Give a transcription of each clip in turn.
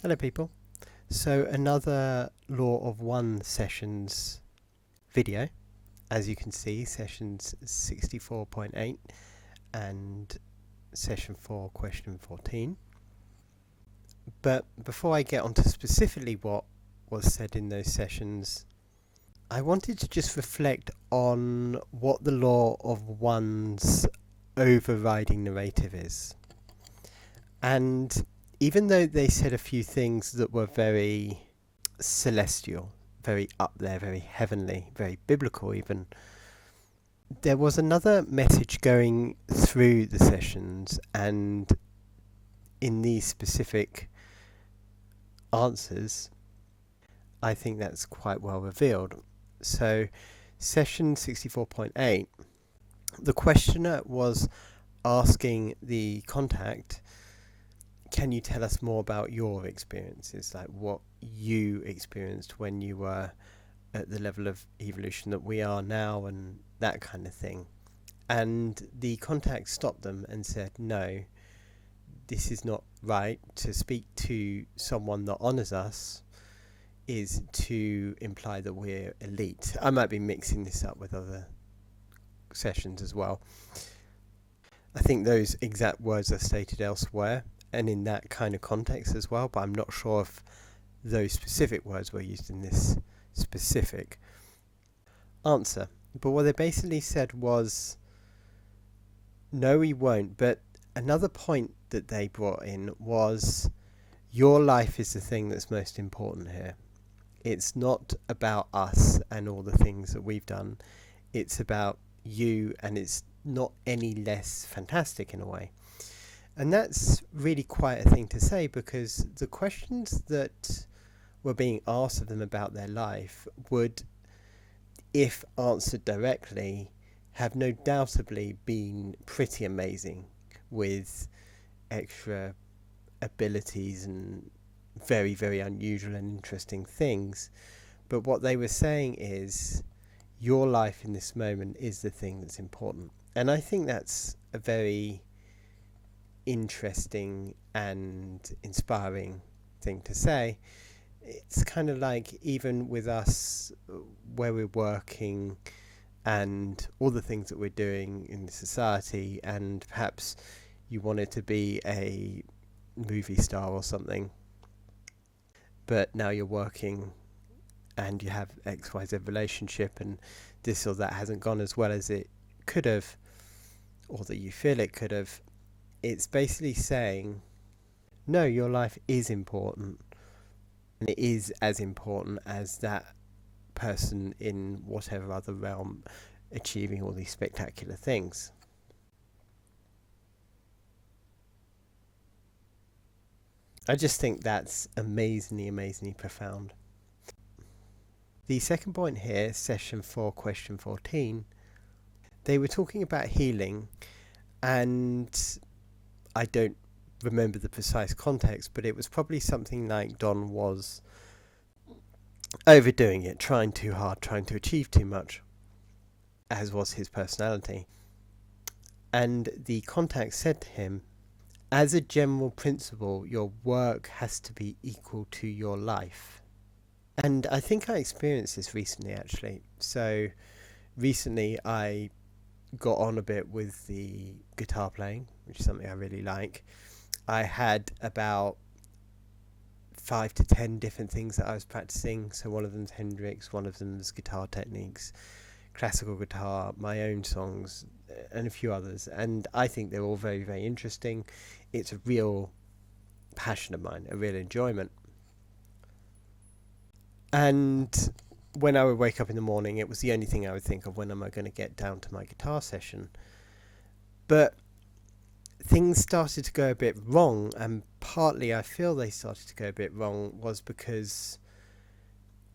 Hello people. So another Law of One sessions video. As you can see, sessions 64.8 and session 4, question 14. But before I get on to specifically what was said in those sessions, I wanted to just reflect on what the Law of One's overriding narrative is. And even though they said a few things that were very celestial, very up there, very heavenly, very biblical even, there was another message going through the sessions, and in these specific answers, I think that's quite well revealed. So, session 64.8, the questioner was asking the contact, can you tell us more about your experiences, like what you experienced when you were at the level of evolution that we are now and that kind of thing? And the contact stopped them and said, no, this is not right. To speak to someone that honours us is to imply that we're elite. I might be mixing this up with other sessions as well. I think those exact words are stated elsewhere and in that kind of context as well, but I'm not sure if those specific words were used in this specific answer. But what they basically said was, no, we won't. But another point that they brought in was, your life is the thing that's most important here. It's not about us and all the things that we've done. It's about you, and it's not any less fantastic in a way. And that's really quite a thing to say, because the questions that were being asked of them about their life would, if answered directly, have no doubtably been pretty amazing, with extra abilities and very, very unusual and interesting things. But what they were saying is, your life in this moment is the thing that's important. And I think that's a very interesting and inspiring thing to say. It's kind of like, even with us, where we're working and all the things that we're doing in society, and perhaps you wanted to be a movie star or something, but now you're working and you have XYZ relationship and this or that hasn't gone as well as it could have, or that you feel it could have. It's basically saying, no, your life is important, and it is as important as that person in whatever other realm achieving all these spectacular things. I just think that's amazingly, amazingly profound. The second point here, session 4, question 14, they were talking about healing, and I don't remember the precise context, but it was probably something like Don was overdoing it, trying too hard, trying to achieve too much, as was his personality. And the contact said to him, as a general principle, your work has to be equal to your life. And I think I experienced this recently, actually. So recently I got on a bit with the guitar playing, which is something I really like. I had about 5 to 10 different things that I was practicing. So one of them's Hendrix, one of them's guitar techniques, classical guitar, my own songs, and a few others. And I think they're all very, very interesting. It's a real passion of mine, a real enjoyment. And when I would wake up in the morning, it was the only thing I would think of, when am I going to get down to my guitar session? But things started to go a bit wrong, and partly I feel they started to go a bit wrong was because,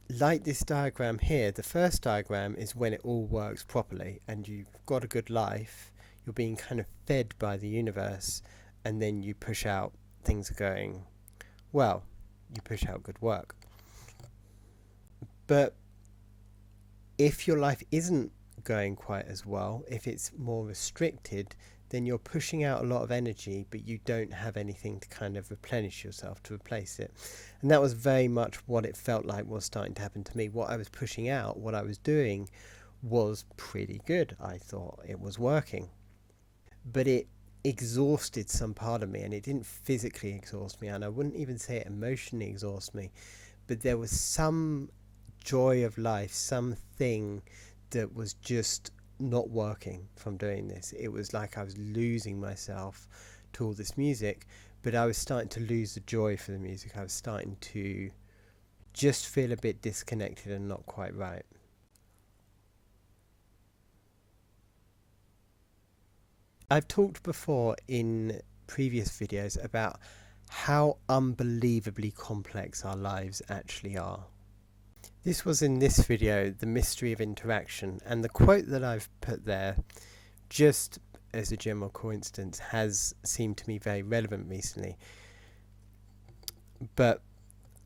like this diagram here, the first diagram is when it all works properly and you've got a good life, you're being kind of fed by the universe, and then you push out, things are going well, you push out good work. But if your life isn't going quite as well, if it's more restricted, then you're pushing out a lot of energy, but you don't have anything to kind of replenish yourself to replace it. And that was very much what it felt like was starting to happen to me. What I was pushing out, what I was doing, was pretty good. I thought it was working, but it exhausted some part of me, and it didn't physically exhaust me, and I wouldn't even say it emotionally exhaust me, but there was some joy of life, something that was just not working from doing this. It was like I was losing myself to all this music, but I was starting to lose the joy for the music. I was starting to just feel a bit disconnected and not quite right. I've talked before in previous videos about how unbelievably complex our lives actually are. This was in this video, The Mystery of Interaction, and the quote that I've put there, just as a general coincidence, has seemed to me very relevant recently. But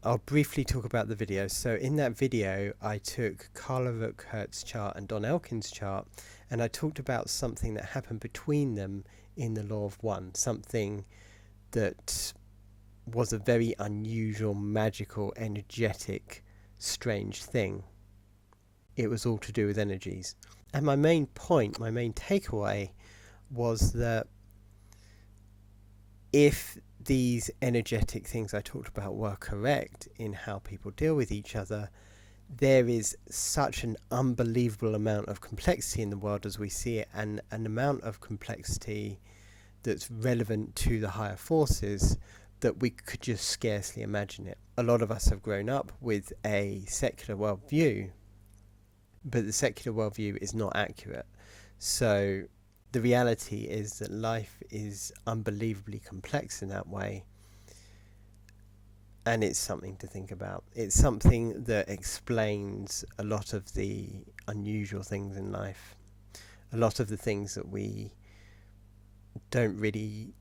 I'll briefly talk about the video. So in that video, I took Carla Ruckhurt's chart and Don Elkins' chart, and I talked about something that happened between them in the Law of One, something that was a very unusual, magical, energetic, strange thing. It was all to do with energies. And my main point, my main takeaway was that if these energetic things I talked about were correct in how people deal with each other, there is such an unbelievable amount of complexity in the world as we see it, and an amount of complexity that's relevant to the higher forces that we could just scarcely imagine it. A lot of us have grown up with a secular worldview, but the secular worldview is not accurate. So the reality is that life is unbelievably complex in that way, and it's something to think about. It's something that explains a lot of the unusual things in life, a lot of the things that we don't really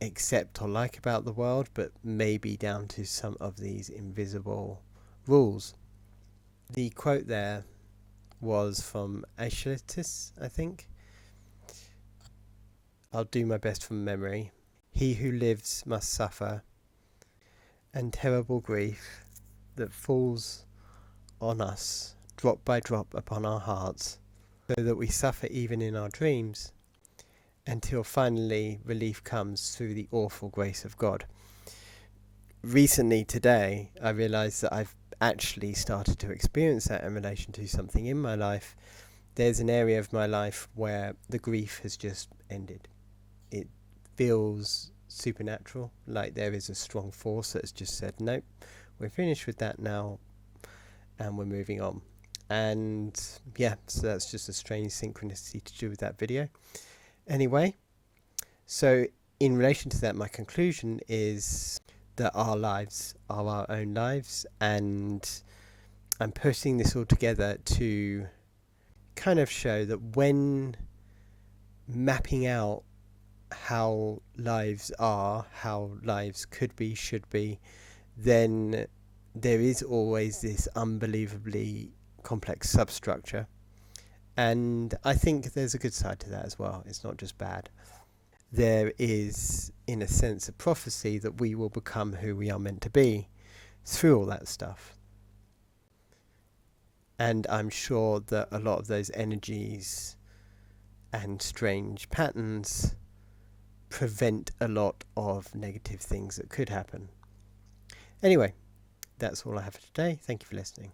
accept or like about the world, but maybe down to some of these invisible rules. The quote there was from Aeschylus, I think. I'll do my best from memory. He who lives must suffer, and terrible grief that falls on us drop by drop upon our hearts, so that we suffer even in our dreams, until finally relief comes through the awful grace of God. Recently today, I realised that I've actually started to experience that in relation to something in my life. There's an area of my life where the grief has just ended. It feels supernatural, like there is a strong force that's just said, nope, we're finished with that now, and we're moving on. And yeah, so that's just a strange synchronicity to do with that video. Anyway, so in relation to that, my conclusion is that our lives are our own lives, and I'm putting this all together to kind of show that when mapping out how lives are, how lives could be, should be, then there is always this unbelievably complex substructure. And I think there's a good side to that as well. It's not just bad. There is, in a sense, a prophecy that we will become who we are meant to be through all that stuff. And I'm sure that a lot of those energies and strange patterns prevent a lot of negative things that could happen. Anyway, that's all I have for today. Thank you for listening.